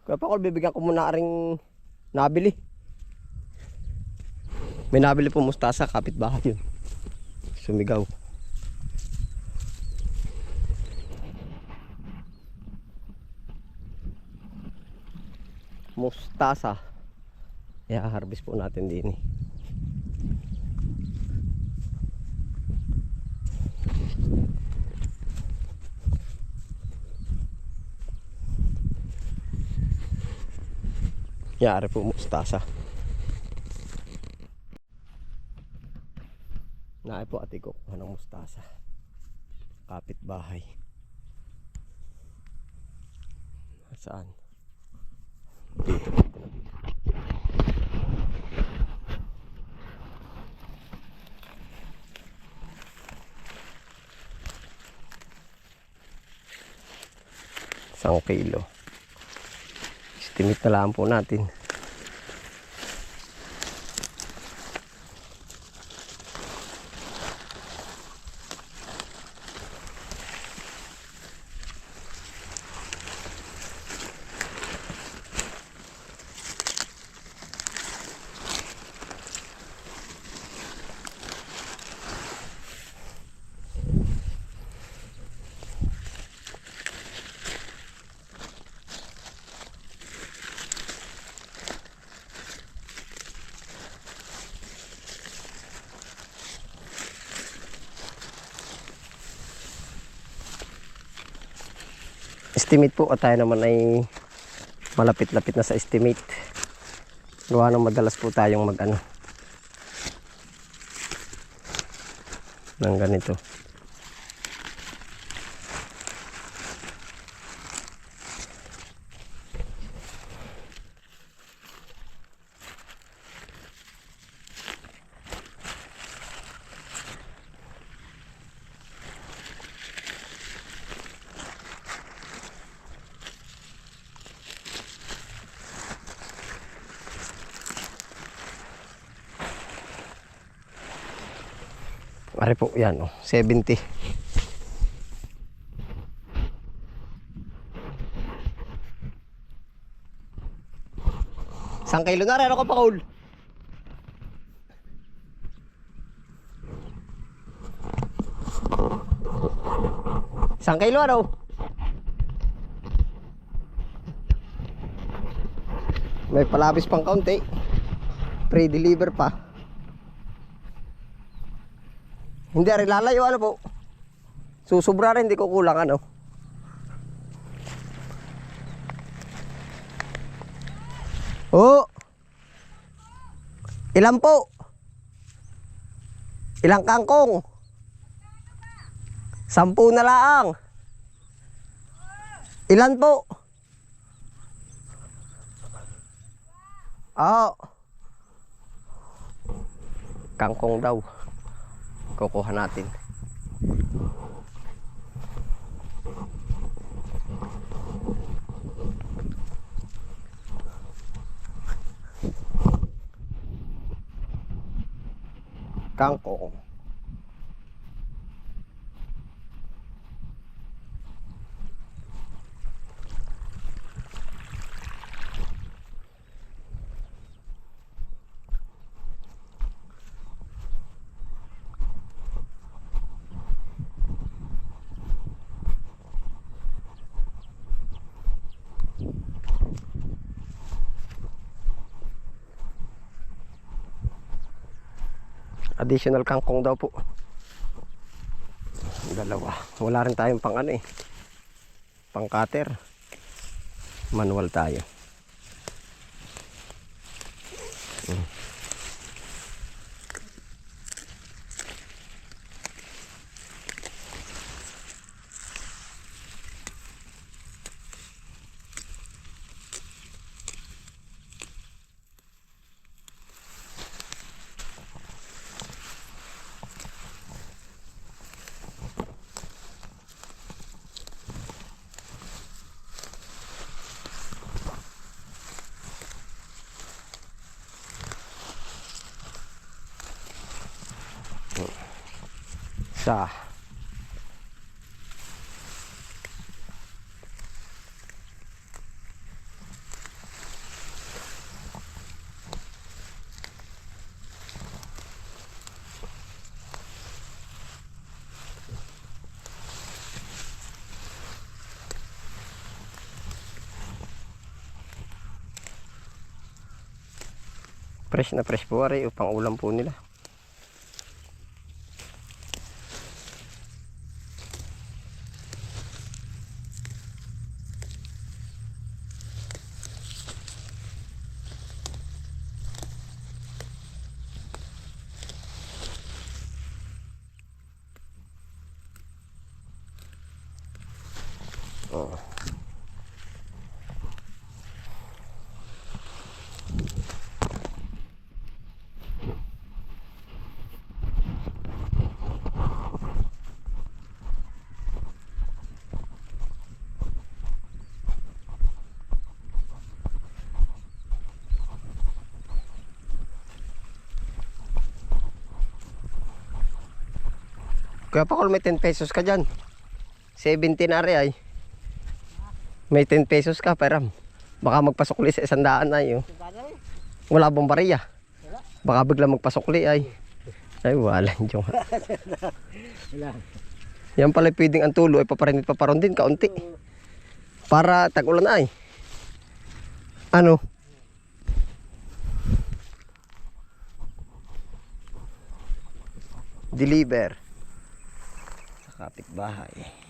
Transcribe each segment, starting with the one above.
Kaya pa ako, bibigyan ko muna ring nabili. May nabili po mustasa, kapitbahay yun. Sumigaw. Mustasa. I-harvest po natin din eh. Yari po mustasa. Naay po ate ko ng mustasa. Kapitbahay. Saan? Dito. Isang kilo. Estimate na lang po natin. Estimate po, at tayo naman ay malapit-lapit na sa estimate. Gawa ng madalas po tayong mag-ano ng ganito. Pare po, yan oh, 70. Isang kilo na rin ako pa, Paul. Isang kilo ano? May palabis pang kaunti. Pre-deliver pa. Hindi rin lalayo ano po. Susubra rin, hindi ko kulang ano. Oh. Ilan po? Ilang kangkong? 10 na lang. Ilan po? Oh. Kangkong daw. Kukuha natin. Kangkong. Additional kangkong daw po. Dalawa. Wala rin tayong pang ano eh. Pang cutter. Manual tayo. Sa Fresh na fresh po ari, upang ulam po nila. Oh. Kaya pa kung may 10 pesos ka dyan, 70 na rin ay. May 10 pesos ka, peram. Baka magpasukli sa 100 ay. Oh. Wala bang bariya? Baka bigla magpasukli ay. Ay, wala yung yan pala pwedeng ang tulo ay paparinit paparon din, kaunti. Para tag-ulan ay. Ano? Deliver. Sa kapitbahay.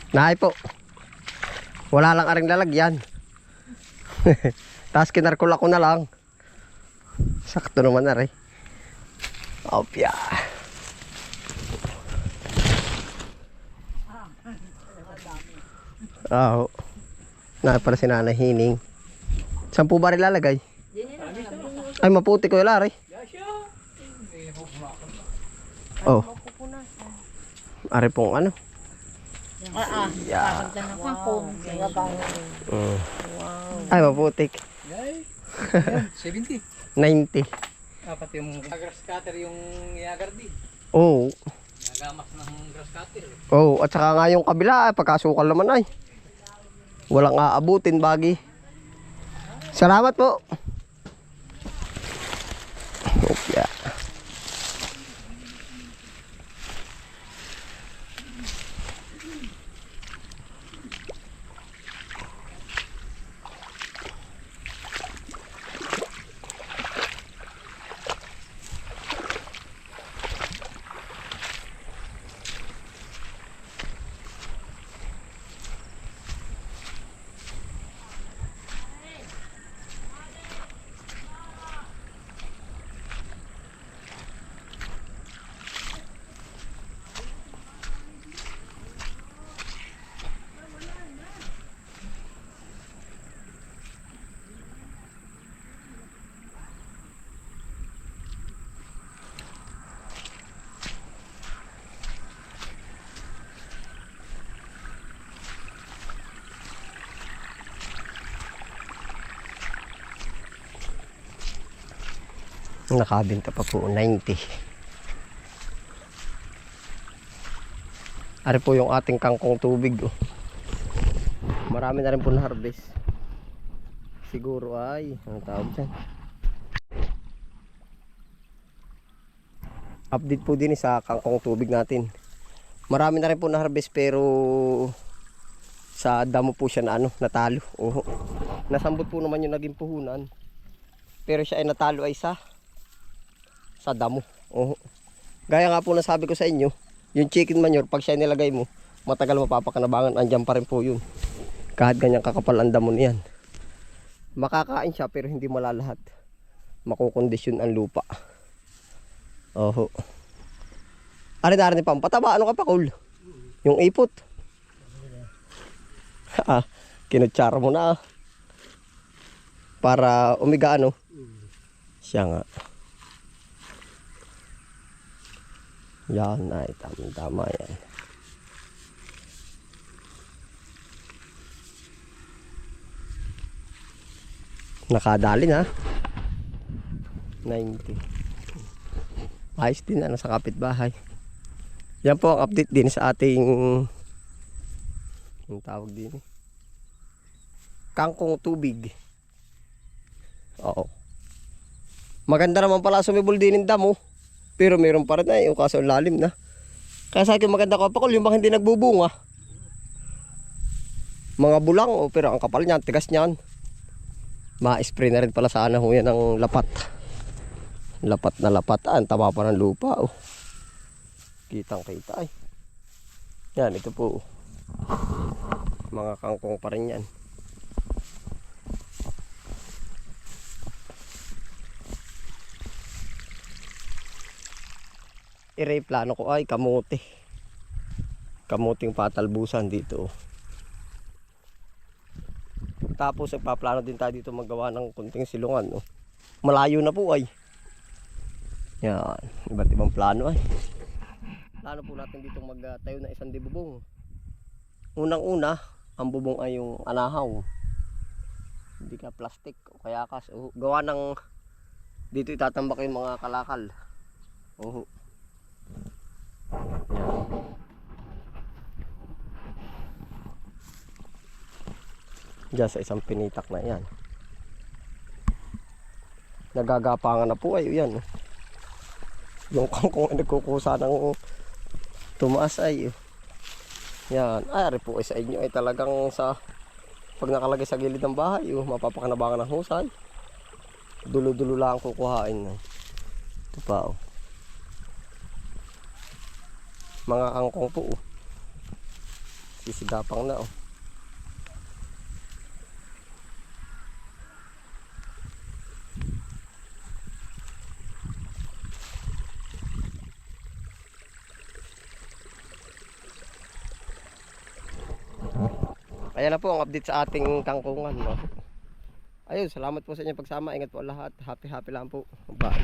Nahay po. Wala lang aring lalagyan. Tapos kinarkula ko na lang. Sakto naman na rin. Opya. Oo. Nahay pala si Nanay Hining. Saan po ba rin lalagay? Ay, maputi ko yung lari. Oh. Ari pong ano? Yeah. Ay, maputik. 70. 90. Dapat yung grass cutter yung iagardi. Oo. Nagamas ng grass cutter. Oo, at saka nga yung kabila, pagkasukal naman ay. Walang aabutin bagi. Salamat po. Okay. Nakabenta pa po 90. Ari po yung ating kangkong tubig. Oh. Marami na rin po na harvest. Siguro ay ang tawag dyan. Update po din sa kangkong tubig natin. Marami na rin po na harvest pero sa damo po siya na ano, natalo. Oh. Nasambot po naman yung naging puhunan. Pero siya ay natalo ay sa damo. Oh. Gaya nga po nasabi ko sa inyo, yung chicken manure pag siya nilagay mo, matagal mapapakanabangan, andyan pa rin po yun. Kahit ganyang kakapal ang damo niyan. Makakain siya pero hindi malalahat. Makukondisyon ang lupa. Oho. Ari-ari ni pampataba. Ano ka pa, Kul? Yung ipot. Kinutsara mo na. Para umiga ano. Siya nga. Yan ay tama yan. Nakadali na. 90. Ayos din ano sa kapitbahay. Yan po ang update din sa ating yung tawag din kangkong tubig. Oo. Maganda naman pala sumibol din ng damo. Pero meron pa rin na yung kaso lalim na. Kaya sa akin maganda ko pa yung bang hindi nagbubunga. Mga bulang pero ang kapal niyan, tigas niyan. Ma-spray na rin pala sana ho yan ng lapat. Lapat na lapatan, tama pa ng lupa. Oh. Kitang kita ay. Yan, ito po. Mga kangkong pa rin yan. Plano ko ay kamote. Kamuting patalbusan dito. Tapos nagpaplano din tayo dito magawa ng kunting silungan. No? Malayo na po ay. Yan, iba't ibang plano ay. Plano po natin dito magtayo ng isang bubong. Unang-una, ang bubong ay yung anahaw. Hindi ka plastic o kaya kas. Gawa ng dito itatambak yung mga kalakal. Oho. Diyan sa isang pinitak na yan. Nagagapangan na po ay yan. Yung kangkong ay nagkukusa ng tumaas ay. Yan. Ay po ay sa inyo ay talagang sa pag nakalagay sa gilid ng bahay mapapakanabangan ng husay. Dulo-dulo lang kukuhain. Ito pa oh. Mga kangkong po oh. Sisigapang na oh. Ayan na po ang update sa ating kangkungan. No? Ayun, salamat po sa inyong pagsama. Ingat po lahat. Happy lang po. Bye.